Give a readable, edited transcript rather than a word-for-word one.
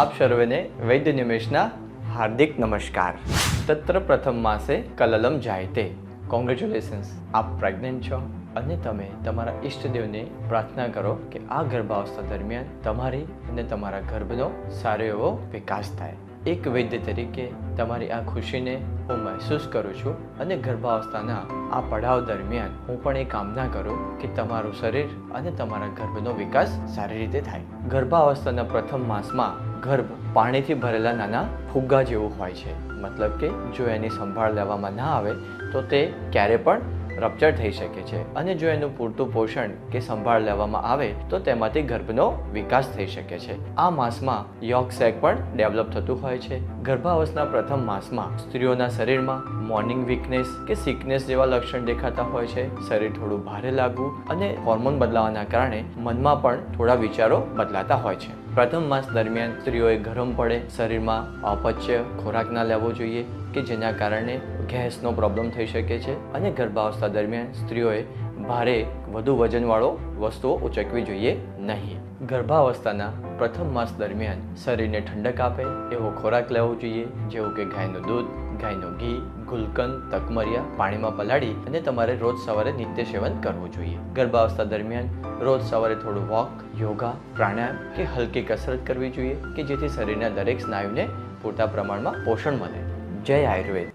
આપ સર્વેને વૈદ્ય નિમેશના હાર્દિક નમસ્કાર. તત્ર પ્રથમ માસે કલલમ જાયતે. કોંગ્રેચ્યુલેશન્સ, આપ પ્રેગ્નન્ટ છો અને તમે તમારા ઈષ્ટદેવને પ્રાર્થના કરો કે આ ગર્ભાવસ્થા દરમિયાન તમારી અને તમારા ગર્ભનો સારો એવો વિકાસ થાય. એક વૈદ્ય તરીકે તમારી આ ખુશીને હું મહેસૂસ કરું છું અને ગર્ભાવસ્થાના આ પડાવ દરમિયાન હું પણ એ કામના કરું કે તમારું શરીર અને તમારા ગર્ભનો વિકાસ સારી રીતે થાય. ગર્ભાવસ્થાના પ્રથમ માસમાં ગર્ભ પાણીથી ભરેલા નાના ફુગ્ગા જેવું હોય છે. મતલબ કે જો એની સંભાળ લેવામાં ના આવે તો તે ક્યારે પણ રપ્ચર થઈ શકે છે અને જો એનું પૂરતું પોષણ કે સંભાળ લેવામાં આવે તો તેમાંથી ગર્ભનો વિકાસ થઈ શકે છે. આ માસમાં યોગ સેક પણ ડેવલપ થતું હોય છે. ગર્ભાવસ્થાના પ્રથમ માસમાં સ્ત્રીઓના શરીરમાં મોર્નિંગ વીકનેસ કે સિકનેસ જેવા લક્ષણ દેખાતા હોય છે. શરીર થોડું ભારે લાગવું અને હોર્મોન બદલાવાના કારણે મનમાં પણ થોડા વિચારો બદલાતા હોય છે. પ્રથમ માસ દરમિયાન સ્ત્રીઓએ ગરમ પડે, શરીરમાં અપચય, ખોરાક ના લેવો જોઈએ કે જેના કારણે ગેસનો પ્રોબ્લેમ થઈ શકે છે અને ગર્ભાવસ્થા દરમિયાન સ્ત્રીઓએ ભારે વધુ વજનવાળો વસ્તુઓ ઉચકવી જોઈએ નહીં. ગર્ભાવસ્થાના પ્રથમ માસ દરમિયાન શરીરને ઠંડક આપે એવો ખોરાક લેવો જોઈએ, જેવું કે ગાયનું દૂધ, ગાયનું ઘી, ગુલકંદ, તકમરિયા પાણીમાં પલાળી અને તમારે રોજ સવારે નિત્ય સેવન કરવું જોઈએ. ગર્ભાવસ્થા દરમિયાન રોજ સવારે થોડું વોક, યોગા, પ્રાણાયામ કે હલકી કસરત કરવી જોઈએ કે જેથી શરીરના દરેક સ્નાયુને પૂરતા પ્રમાણમાં પોષણ મળે. જય આયુર્વેદ.